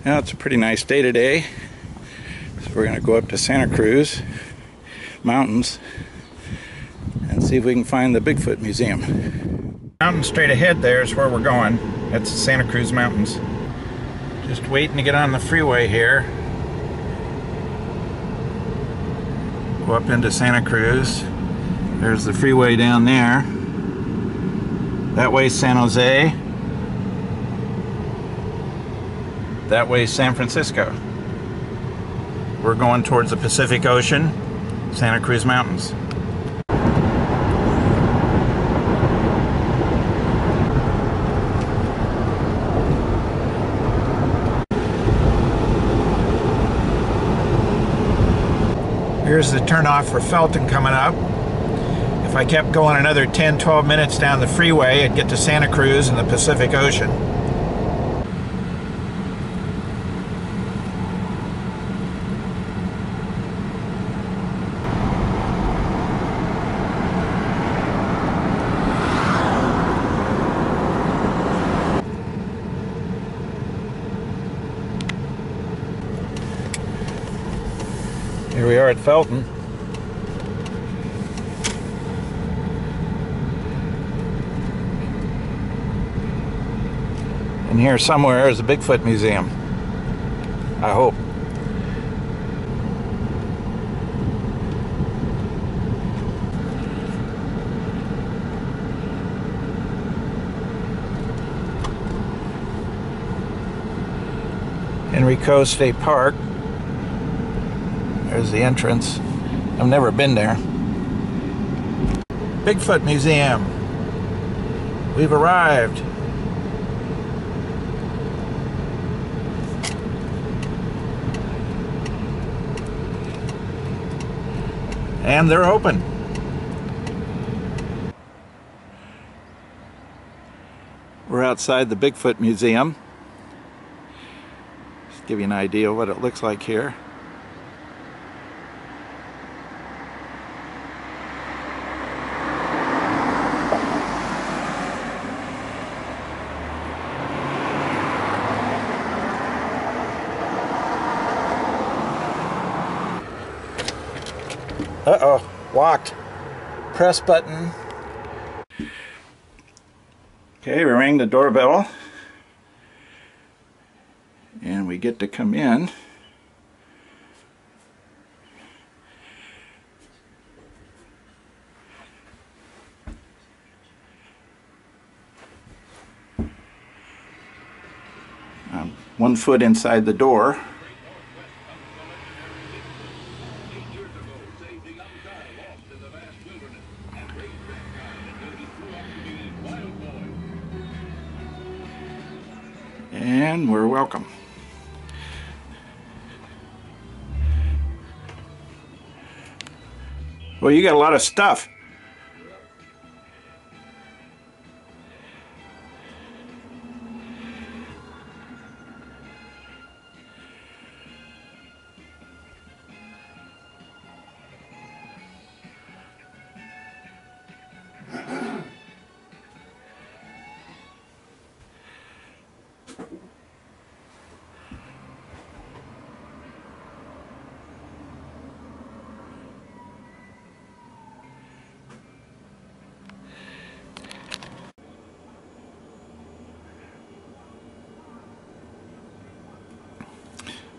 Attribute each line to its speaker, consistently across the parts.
Speaker 1: Now it's a pretty nice day today, so we're going to go up to Santa Cruz Mountains and see if we can find the Bigfoot Museum. Mountain straight ahead there is where we're going. That's the Santa Cruz Mountains. Just waiting to get on the freeway here. Go up into Santa Cruz. There's the freeway down there. That way San Jose. That way San Francisco. We're going towards the Pacific Ocean, Santa Cruz Mountains. Here's the turnoff for Felton coming up. If I kept going another 10-12 minutes down the freeway, I'd get to Santa Cruz and the Pacific Ocean. Here we are at Felton. And here somewhere is a Bigfoot Museum, I hope. Henrico State Park. There's the entrance. I've never been there. Bigfoot Museum. We've arrived. And they're open. We're outside the Bigfoot Museum. Just give you an idea of what it looks like here. Uh-oh, locked. Press button. Okay, we rang the doorbell. And we get to come in. I'm 1 foot inside the door. And we're welcome. Well, you got a lot of stuff.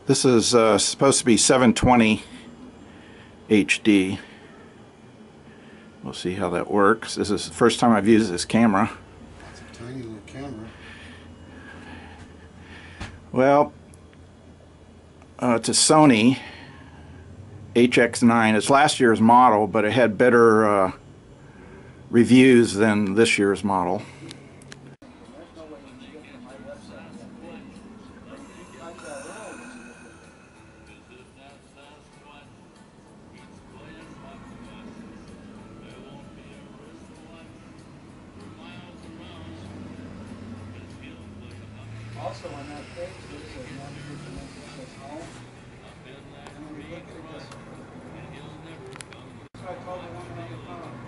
Speaker 1: This is supposed to be 720 HD. We'll see how that works. This is the first time I've used this camera.
Speaker 2: It's a tiny little camera.
Speaker 1: Well, it's a Sony HX9. It's last year's model, but it had better reviews than this year's model.
Speaker 2: Also on that page, it says navigation says home. And when we look at it, so I told the woman on the phone.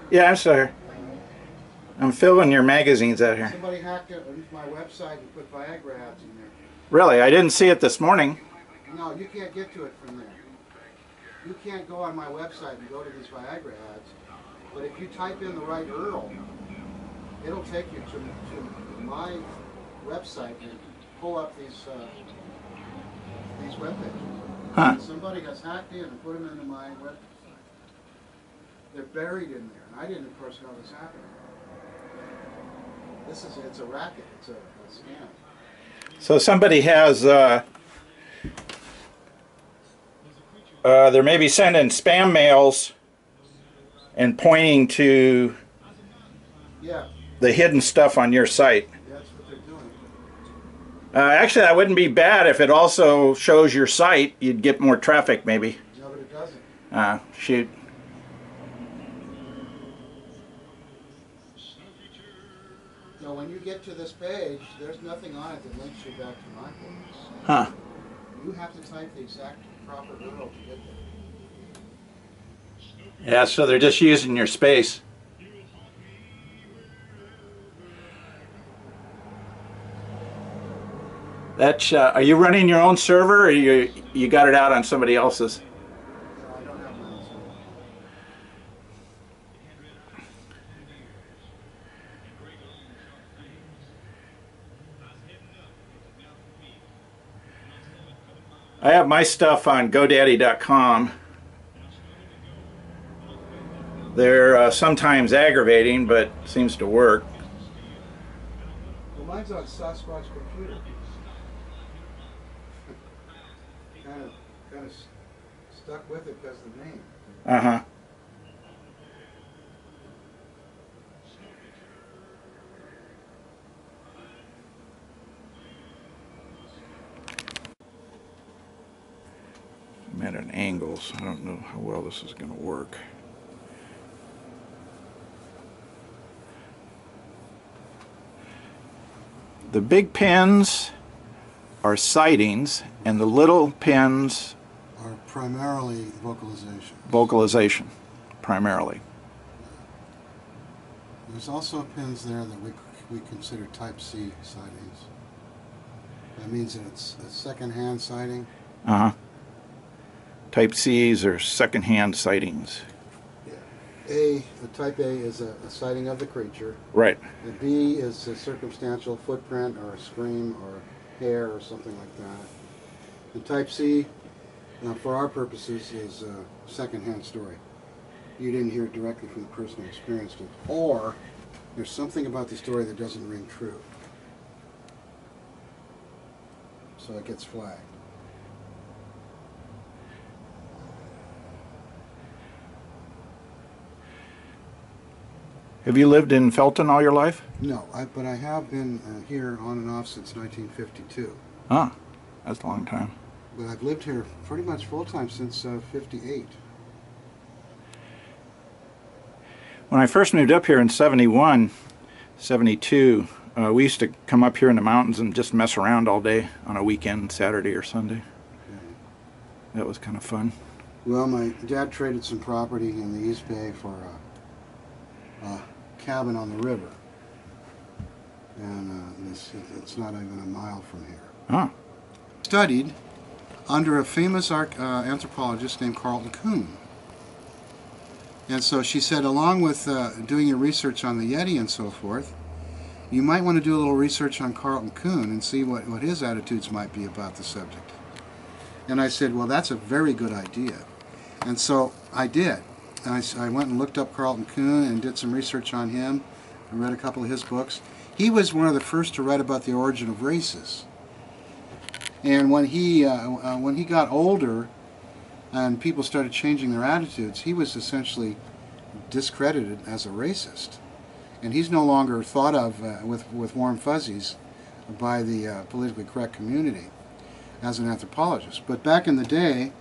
Speaker 1: Yeah, I'm sorry. I'm filling your magazines out here.
Speaker 2: Somebody hacked into my website and put Viagra ads in there.
Speaker 1: Really? I didn't see it this morning.
Speaker 2: No, you can't get to it from there. You can't go on my website and go to these Viagra ads. But if you type in the right URL, it'll take you to my website and pull up these web pages.
Speaker 1: Huh.
Speaker 2: Somebody has hacked in and put them into my website. They're buried in there, and I didn't, of course, know this happened. It's a racket. It's a scam.
Speaker 1: So somebody has, they're maybe sending spam mails and pointing to the hidden stuff on your site.
Speaker 2: That's what they're doing.
Speaker 1: Actually, that wouldn't be bad if it also shows your site. You'd get more traffic, maybe.
Speaker 2: No, but it doesn't.
Speaker 1: Shoot.
Speaker 2: So when you get to this page, there's nothing on it that links you back to my page.
Speaker 1: Huh.
Speaker 2: You have to type the exact proper URL to get there.
Speaker 1: Yeah, so they're just using your space. That's, are you running your own server, or you got it out on somebody else's?
Speaker 2: No, I don't have my own server.
Speaker 1: I have my stuff on GoDaddy.com. They're sometimes aggravating, but seems to work.
Speaker 2: Well, mine's on Sasquatch Computer. kind of stuck with it because of the name.
Speaker 1: Uh-huh. I'm at an angle, so I don't know how well this is going to work. The big pins are sightings, and the little pins
Speaker 2: Are primarily
Speaker 1: vocalization, primarily.
Speaker 2: There's also pins there that we consider Type C sightings. That means that it's a second-hand sighting.
Speaker 1: Uh-huh. Type C's are second-hand sightings.
Speaker 2: The Type A is a sighting of the creature.
Speaker 1: Right.
Speaker 2: The B is a circumstantial footprint or a scream or hair or something like that. The Type C, for our purposes, is a second-hand story. You didn't hear it directly from the person who experienced it. Or there's something about the story that doesn't ring true. So it gets flagged.
Speaker 1: Have you lived in Felton all your life?
Speaker 2: No, but I have been here on and off since 1952.
Speaker 1: Ah, that's a long time.
Speaker 2: But I've lived here pretty much full-time since 58.
Speaker 1: When I first moved up here in 71, 72, we used to come up here in the mountains and just mess around all day on a weekend, Saturday or Sunday.
Speaker 2: Yeah.
Speaker 1: That was kind of fun.
Speaker 2: Well, my dad traded some property in the East Bay for a cabin on the river. And it's not even a mile from here.
Speaker 1: Huh.
Speaker 2: Studied under a famous anthropologist named Carlton Kuhn. And so she said, along with doing your research on the Yeti and so forth, you might want to do a little research on Carlton Kuhn and see what his attitudes might be about the subject. And I said, well, that's a very good idea. And so I did. And I went and looked up Carlton Kuhn and did some research on him. I read a couple of his books. He was one of the first to write about the origin of races. And when he got older and people started changing their attitudes, he was essentially discredited as a racist. And he's no longer thought of with warm fuzzies by the politically correct community as an anthropologist. But back in the day,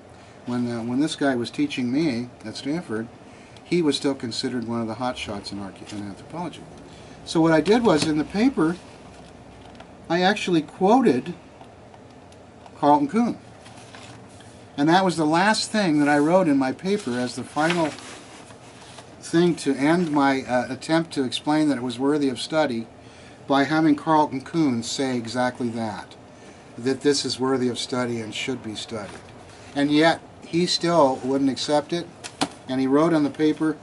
Speaker 2: when this guy was teaching me at Stanford, he was still considered one of the hot shots in anthropology. So what I did was, in the paper, I actually quoted Carlton Kuhn. And that was the last thing that I wrote in my paper as the final thing to end my attempt to explain that it was worthy of study by having Carlton Kuhn say exactly that this is worthy of study and should be studied. And yet, he still wouldn't accept it, and he wrote on the paper,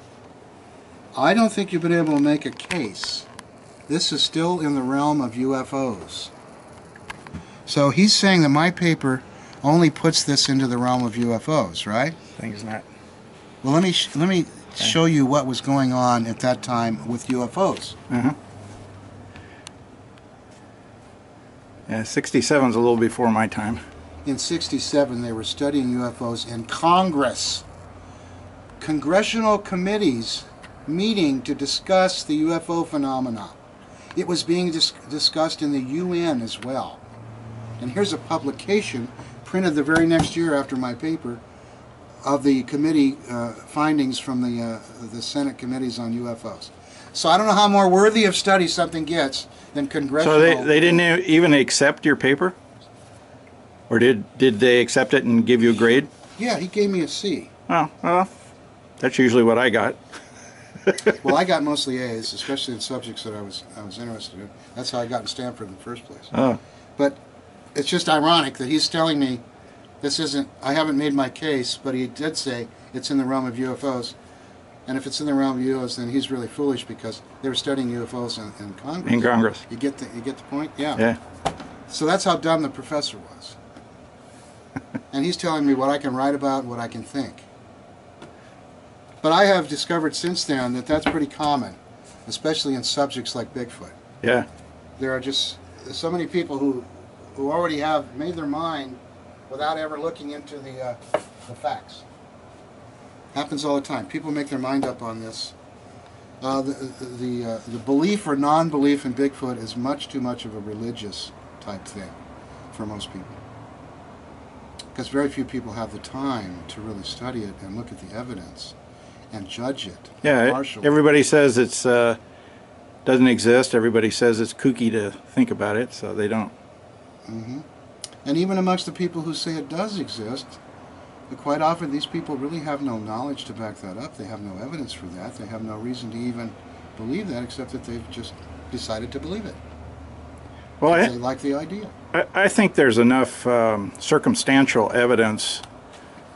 Speaker 2: I don't think you've been able to make a case. This is still in the realm of UFOs. So he's saying that my paper only puts this into the realm of UFOs, right?
Speaker 1: I think it's not.
Speaker 2: Well, let me show you what was going on at that time with UFOs.
Speaker 1: Yeah, 67's a little before my time.
Speaker 2: In 67, they were studying UFOs in Congress. Congressional committees meeting to discuss the UFO phenomena. It was being discussed in the UN as well. And here's a publication printed the very next year after my paper of the committee findings from the Senate committees on UFOs. So I don't know how more worthy of study something gets than congressional...
Speaker 1: So they didn't even accept your paper? Or did they accept it and give you a grade?
Speaker 2: Yeah, he gave me a C.
Speaker 1: Oh, well, that's usually what I got.
Speaker 2: Well, I got mostly A's, especially in subjects that I was interested in. That's how I got in Stanford in the first place.
Speaker 1: Oh.
Speaker 2: But it's just ironic that he's telling me this isn't, I haven't made my case, but he did say it's in the realm of UFOs. And if it's in the realm of UFOs, then he's really foolish because they were studying UFOs in Congress.
Speaker 1: In Congress.
Speaker 2: You get the point? Yeah.
Speaker 1: Yeah.
Speaker 2: So that's how dumb the professor was. And he's telling me what I can write about, what I can think. But I have discovered since then that that's pretty common, especially in subjects like Bigfoot.
Speaker 1: Yeah.
Speaker 2: There are just so many people who already have made their mind without ever looking into the facts. Happens all the time. People make their mind up on this. The belief or non-belief in Bigfoot is much too much of a religious type thing for most people. Because very few people have the time to really study it and look at the evidence and judge it.
Speaker 1: Yeah, everybody says it's doesn't exist. Everybody says it's kooky to think about it, so they don't.
Speaker 2: Mm-hmm. And even amongst the people who say it does exist, quite often these people really have no knowledge to back that up. They have no evidence for that. They have no reason to even believe that, except that they've just decided to believe it.
Speaker 1: Well,
Speaker 2: they like the idea.
Speaker 1: I think there's enough circumstantial evidence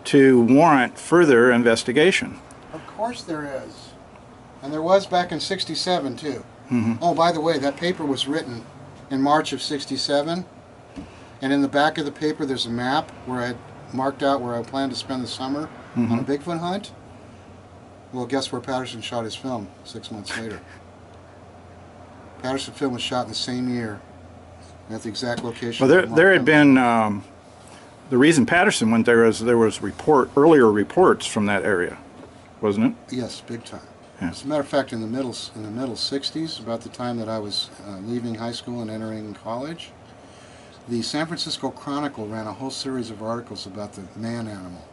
Speaker 1: to warrant further investigation.
Speaker 2: Of course there is. And there was back in 67 too.
Speaker 1: Mm-hmm.
Speaker 2: Oh, by the way, that paper was written in March of 67. And in the back of the paper there's a map where I marked out where I planned to spend the summer on a Bigfoot hunt. Well, guess where Patterson shot his film 6 months later. Patterson film was shot in the same year at the exact location.
Speaker 1: Well, there had been, the reason Patterson went there is there was earlier reports from that area, wasn't it?
Speaker 2: Yes, big time.
Speaker 1: Yeah.
Speaker 2: As a matter of fact, in the middle 60s, about the time that I was leaving high school and entering college, the San Francisco Chronicle ran a whole series of articles about the man-animal.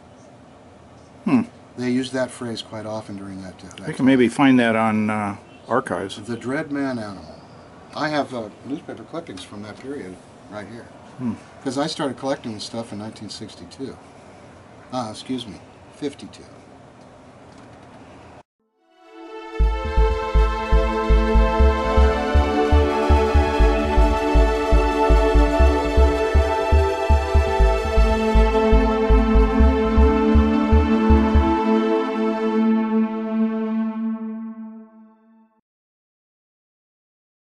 Speaker 2: They used that phrase quite often during that
Speaker 1: I can maybe find that on archives.
Speaker 2: The dread man-animal. I have newspaper clippings from that period right here. Because I started collecting this stuff in 1962. Excuse me, 52.